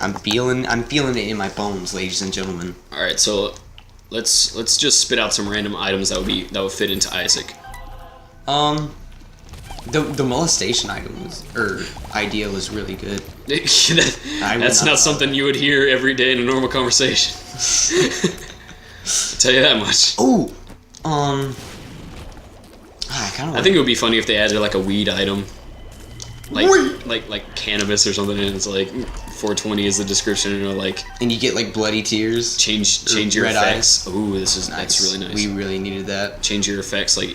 I'm feeling it in my bones, ladies and gentlemen. All right, so let's just spit out some random items that would fit into Isaac. The molestation idea was really good. That's not something you would hear every day in a normal conversation. I'll tell you that much. Oh, I think it would be funny if they added like a weed item, like cannabis or something, and it's like 420 is the description, and you get like bloody tears. Change your red effects. eyes. Ooh, that's really nice. We really needed that. Change your effects, I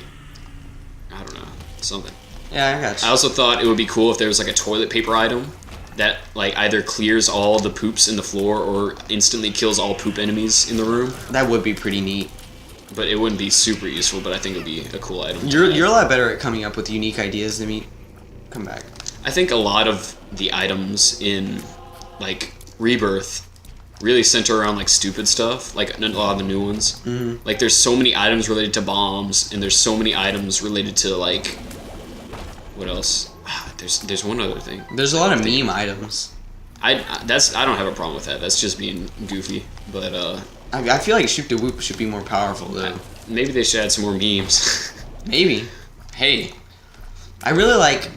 don't know, something. Yeah, I got you. I also thought it would be cool if there was like a toilet paper item that like either clears all the poops in the floor or instantly kills all poop enemies in the room. That would be pretty neat. But it wouldn't be super useful, but I think it would be a cool item. You're a lot better at coming up with unique ideas than me. Come back. I think a lot of the items in like Rebirth really center around like stupid stuff, like a lot of the new ones. Mm-hmm. Like there's so many items related to bombs, and there's so many items related to like what else? There's one other thing. There's a lot of meme items. I don't have a problem with that. That's just being goofy. But I feel like Shoop the Whoop should be more powerful though. Maybe they should add some more memes. Maybe. Hey, I really like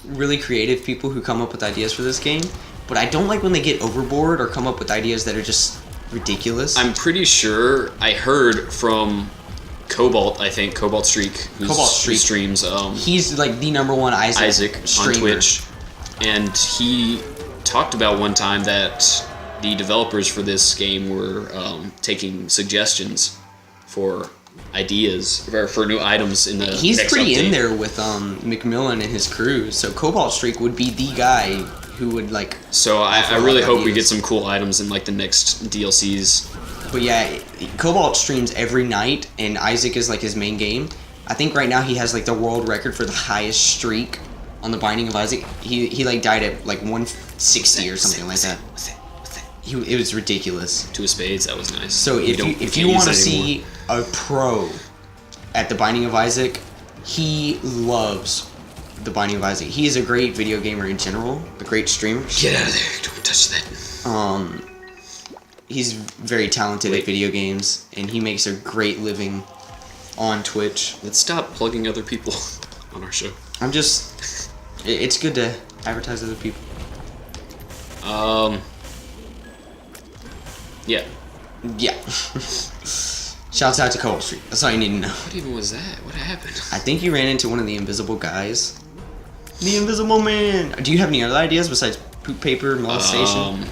really creative people who come up with ideas for this game, but I don't like when they get overboard or come up with ideas that are just ridiculous. I'm pretty sure I heard from Cobalt Streak, who streams. He's like the number one Isaac streamer on Twitch, and he talked about one time that the developers for this game were taking suggestions for ideas for new items in the He's next pretty update. in there with McMillan and his crew, so Cobalt Streak would be the guy who would like. So I really hope we get some cool items in like the next DLCs. But yeah, Cobalt streams every night, and Isaac is like his main game. I think right now he has like the world record for the highest streak on the Binding of Isaac. He like died at like 160 or something like that. It was ridiculous. Two of Spades, that was nice. So if you want to see a pro at the Binding of Isaac, he loves the Binding of Isaac. He is a great video gamer in general, a great streamer. Get out of there! Don't touch that. He's very talented at video games, and he makes a great living on Twitch. Let's stop plugging other people on our show. It's good to advertise other people. Yeah. Yeah. Shouts out to Cobalt Street. That's all you need to know. What even was that? What happened? I think you ran into one of the invisible guys. The Invisible Man! Do you have any other ideas besides poop paper, molestation?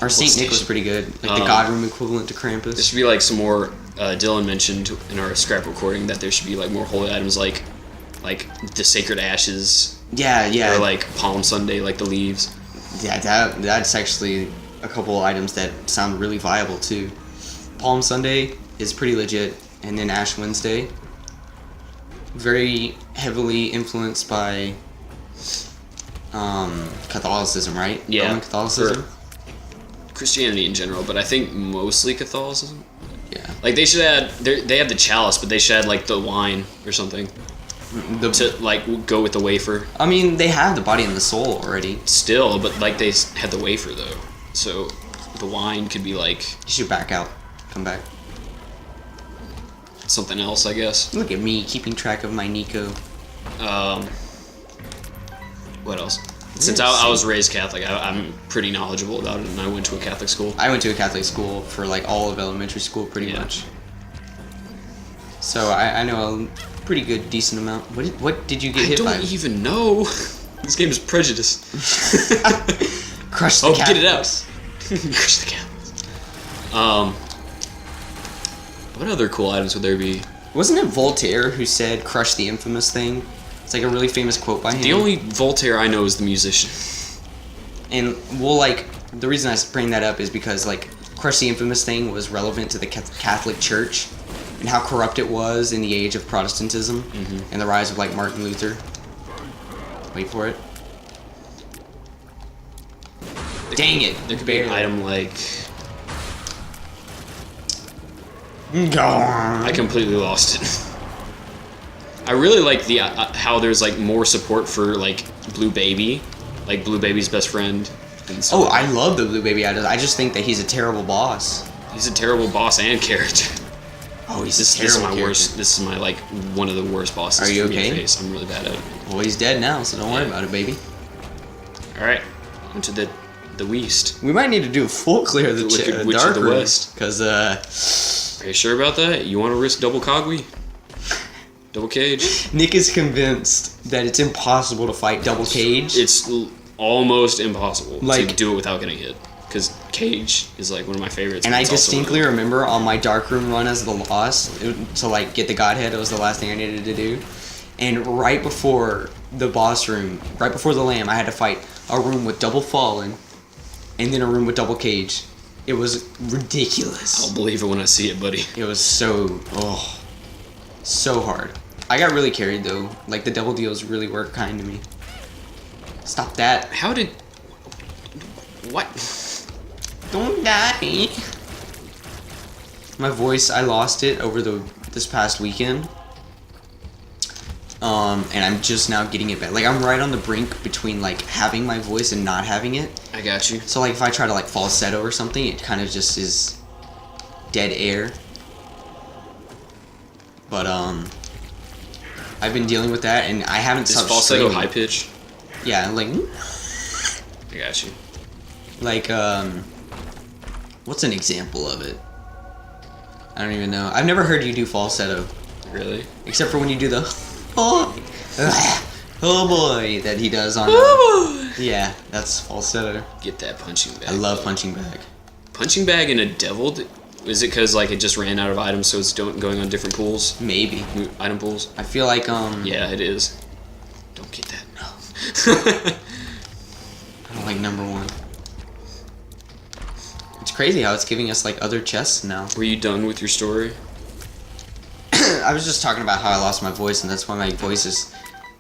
Our Saint Nick was pretty good. Like the God Room equivalent to Krampus. There should be like some more, Dylan mentioned in our scrap recording that there should be like more holy items like the sacred ashes. Yeah. Or like Palm Sunday, like the leaves. Yeah, that's actually a couple items that sound really viable too. Palm Sunday is pretty legit, and then Ash Wednesday, very heavily influenced by Catholicism, right? Yeah, Roman Catholicism. Christianity in general, but I think mostly Catholicism. Yeah. Like they should add, they have the chalice, but they should add like the wine or something to like go with the wafer. I mean, they have the body and the soul already. Still, but like they had the wafer though, so the wine could be like. You should back out. Come back. Something else, I guess. Look at me keeping track of my Nico. What else? Since I was raised Catholic, I'm pretty knowledgeable about it, and I went to a Catholic school. I went to a Catholic school for like all of elementary school, pretty much. So I know a pretty good, decent amount. What did you get hit by? I don't even know. This game is prejudice. Crush the Catholics. Get it out. Crush the Catholics. What other cool items would there be? Wasn't it Voltaire who said, "Crush the infamous thing"? It's like a really famous quote by him. The only Voltaire I know is the musician. And the reason I bring that up is because Crush the Infamous Thing was relevant to the Catholic Church and how corrupt it was in the age of Protestantism and the rise of Martin Luther. Wait for it. Dang it! There could be an item like. Go on. I completely lost it. I really like the how there's more support for Blue Baby, Blue Baby's best friend. And so I love the Blue Baby Idols. I just think that he's a terrible boss. he's a terrible boss and character. Oh, he's This is my worst. This is my like one of the worst bosses. Are you for me to okay? face. I'm really bad at it. Well, he's dead now, so don't worry about it, baby. All right, onto the West. We might need to do a full clear of the Witch dark of the room, West. because Are you sure about that? You want to risk double Cogwe? Double Cage? Nick is convinced that it's impossible to fight double Cage. It's almost impossible to Like- do it without getting hit. Because Cage is like one of my favorites. And but I it's also distinctly remember on my dark room run as the loss, to like get the Godhead, it was the last thing I needed to do. And right before the boss room, right before the Lamb, I had to fight a room with double Fallen, and then a room with double Cage. It was ridiculous. I'll believe it when I see it, buddy. It was so hard. I got really carried though. Like the double deals really were kind to me. Stop that. How did... What? Don't die. My voice, I lost it over this past weekend. And I'm just now getting it back. Like I'm right on the brink between like having my voice and not having it. I got you. So like if I try to like falsetto or something, it kind of just is dead air. But I've been dealing with that, and I haven't Is stopped falsetto straining. high pitch? Yeah, like I got you. what's an example of it? I don't even know. I've never heard you do falsetto, Really? except for when you do the oh boy that he does on. Yeah, that's falsetto. Get that punching bag. I love punching bag. Punching bag in a deviled. Is it because like it just ran out of items, so it's going on different pools, Maybe. item pools? I feel like Yeah, it is. Don't get that. I don't like number one. It's crazy how it's giving us like other chests now. Were you done with your story? I was just talking about how I lost my voice, and that's why my voice is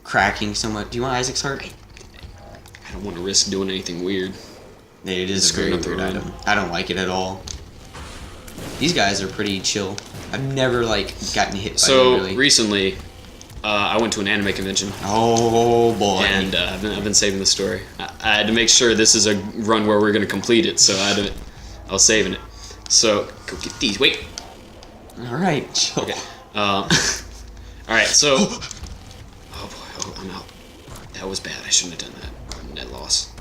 cracking so much. Do you want Isaac's heart? I don't want to risk doing anything weird. It is a Screwing very up the weird run. item. I don't like it at all. These guys are pretty chill. I've never like gotten hit by So them really. recently, I went to an anime convention, Oh boy. and I've been saving the story. I had to make sure this is a run where we're gonna complete it, so I was saving it. So go get these. Wait. All right, chill. Okay. All right. So. Oh boy. Oh, I'm out. That was bad. I shouldn't have done that. Net loss.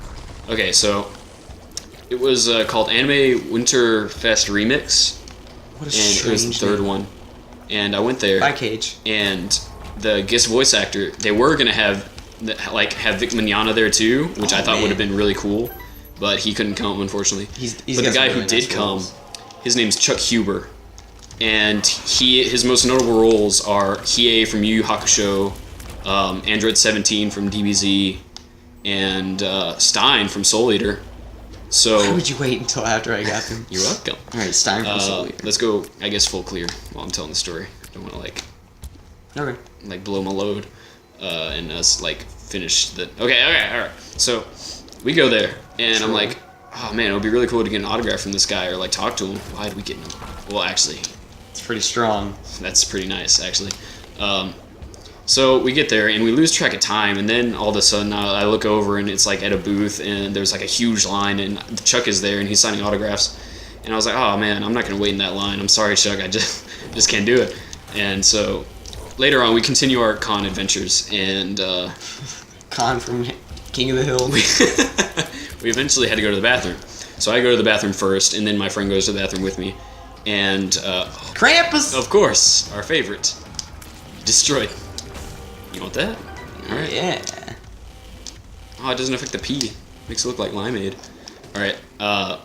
Okay. So it was called Anime Winter Fest Remix, What a and it was the strange third name. one. And I went there. Bye, Cage. And the guest voice actor, they were gonna have Vic Mignogna there too, which I thought man. would have been really cool, but he couldn't come, unfortunately. He's But got the some guy really who did nice come, roles. his name's Chuck Huber, and his most notable roles are Hiei from Yu Yu Hakusho, Android 17 from DBZ, and Stein from Soul Eater. So Why would you wait until after I got them? you're welcome. All right, Stein from Soul Eater. Let's go, I guess, full clear while I'm telling the story. I don't want to Okay. blow my load and us finish the all right, so we go there and Sure. I'm like, oh man, it would be really cool to get an autograph from this guy or talk to him. Why did we get him? Well, actually, It's pretty strong. that's pretty nice actually. So we get there and we lose track of time, and then all of a sudden I look over and it's at a booth and there's a huge line and Chuck is there and he's signing autographs, and I was like, oh man, I'm not gonna wait in that line. I'm sorry, Chuck, I just can't do it. And so later on we continue our con adventures, and Khan from King of the Hill. we eventually had to go to the bathroom. So I go to the bathroom first, and then my friend goes to the bathroom with me, and Krampus! of course, our favorite, destroyed. You want that? All right. Yeah. Oh, it doesn't affect the pee. Makes it look like limeade. All right.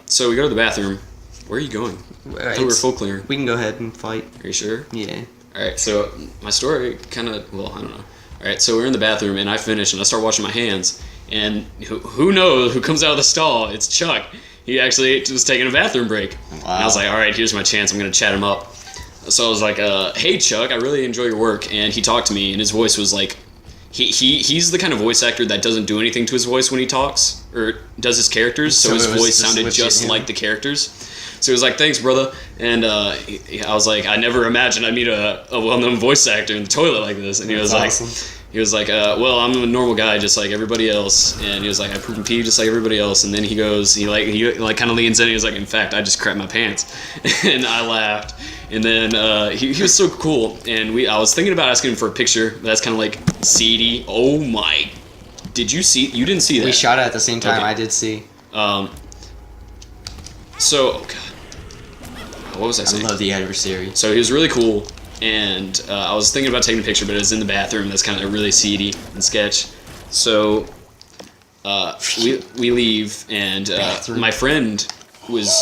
So we go to the bathroom. Where are you going? I thought we were full clear. We can go ahead and fight. Are you sure? Yeah. All right. So my story kind of, well, I don't know. All right. So we're in the bathroom, and I finish, and I start washing my hands, and who knows who comes out of the stall? It's Chuck. He actually was taking a bathroom break. Wow. And I was like, all right, here's my chance. I'm gonna chat him up. So I was like, hey Chuck, I really enjoy your work. And he talked to me, and his voice was like, he's the kind of voice actor that doesn't do anything to his voice when he talks or does his characters. So his it was voice just sounded legit just him. like the characters. So he was like, thanks, brother. And I was like, I never imagined I'd meet a well-known voice actor in the toilet like this. And he was That's awesome. He was like, well, I'm a normal guy just like everybody else. And he was like, I poop and pee just like everybody else. And then he goes, he kind of leans in. He was like, in fact, I just crap my pants. And I laughed. And then he was so cool. And I was thinking about asking him for a picture, but that's kind of like seedy. Oh my! Did you see? You didn't see that? We shot it at the same time. Okay. I did see. So, oh god, what was I saying? I love the adversary. So he was really cool, and I was thinking about taking a picture, but it was in the bathroom. That's kind of really seedy and sketch. So we leave, and my friend was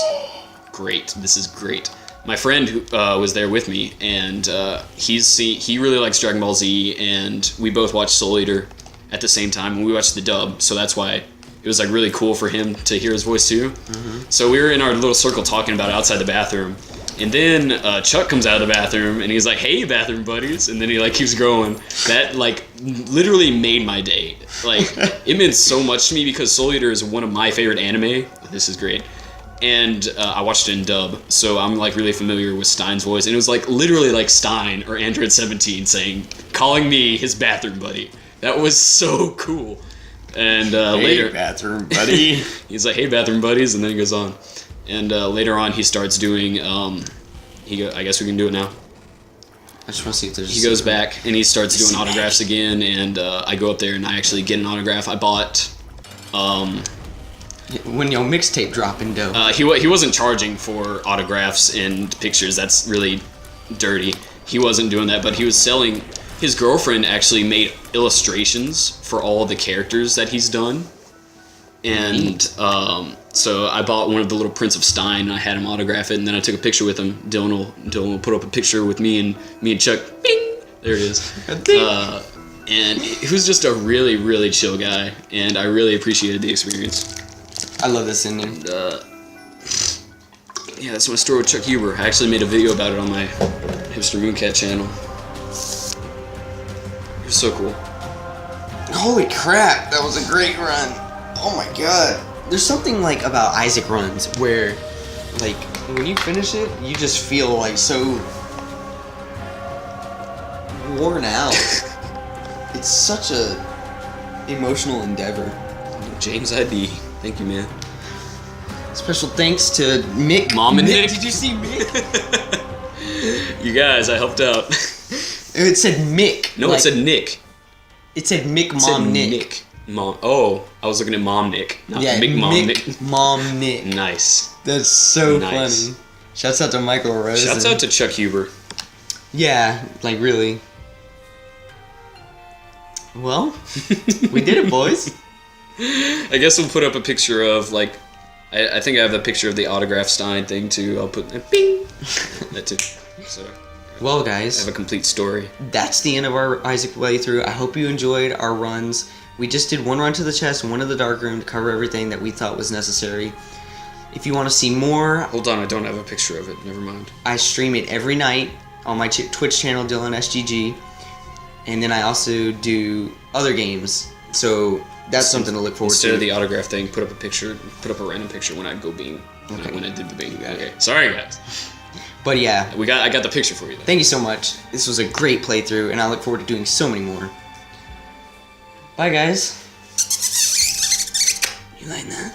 great. This is great. My friend who was there with me, and he really likes Dragon Ball Z, and we both watched Soul Eater at the same time, and we watched the dub, so that's why it was like really cool for him to hear his voice too. Mm-hmm. So we were in our little circle talking about it outside the bathroom, and then Chuck comes out of the bathroom, and he's like, "Hey, bathroom buddies," and then he like keeps going. That like literally made my day. Like it meant so much to me because Soul Eater is one of my favorite anime. This is great. And I watched it in dub, so I'm like really familiar with Stein's voice, and it was like literally like Stein or Android 17 calling me his bathroom buddy. That was so cool. And hey, later, bathroom buddy. He's like, "Hey, bathroom buddies," and then he goes on. And later on, he starts doing. I guess we can do it now. I just want to see if there's. He goes back and he starts doing autographs again, and I go up there and I actually get an autograph. I bought. When your mixtape dropping dope. He wasn't charging for autographs and pictures. That's really dirty. He wasn't doing that, but he was selling. His girlfriend actually made illustrations for all the characters that he's done, and so I bought one of the little prints of Stein. And I had him autograph it, and then I took a picture with him. Dylan will put up a picture with me and Chuck. Bing! There it is. And he was just a really, really chill guy, and I really appreciated the experience. I love this ending. And, yeah, that's my story with Chuck Huber. I actually made a video about it on my Hipster Mooncat channel. It was so cool. Holy crap, that was a great run. Oh my god. There's something like about Isaac runs where like when you finish it, you just feel like so worn out. It's such a emotional endeavor. James ID. Thank you, man. Special thanks to Mick Mom and Nick. Did you see Mick? You guys, I helped out. It said Mick. No, like, it said Nick. It said Mick Mom Nick. Mom. Oh, I was looking at Mom Nick. Not yeah, Mick Mom Nick. Mom Nick. Nice. That's so nice. funny. Shouts out to Michael Rose. Shouts out to Chuck Huber. Yeah, like really. Well, we did it, boys. I guess we'll put up a picture of like, I think I have a picture of the autograph Stein thing too. I'll put bing that too. So. Well, guys, I have a complete story. That's the end of our Isaac playthrough. I hope you enjoyed our runs. We just did one run to the chest, one to the dark room to cover everything that we thought was necessary. If you want to see more, hold on, I don't have a picture of it. Never mind. I stream it every night on my Twitch channel, Dylan SGG, and then I also do other games. So that's something to look forward to. Instead of the autograph thing, put up a random picture when I go being. Okay. When I did the being. Okay. Sorry, guys. But yeah, I got the picture for you. Thank you so much. This was a great playthrough, and I look forward to doing so many more. Bye, guys. You like that?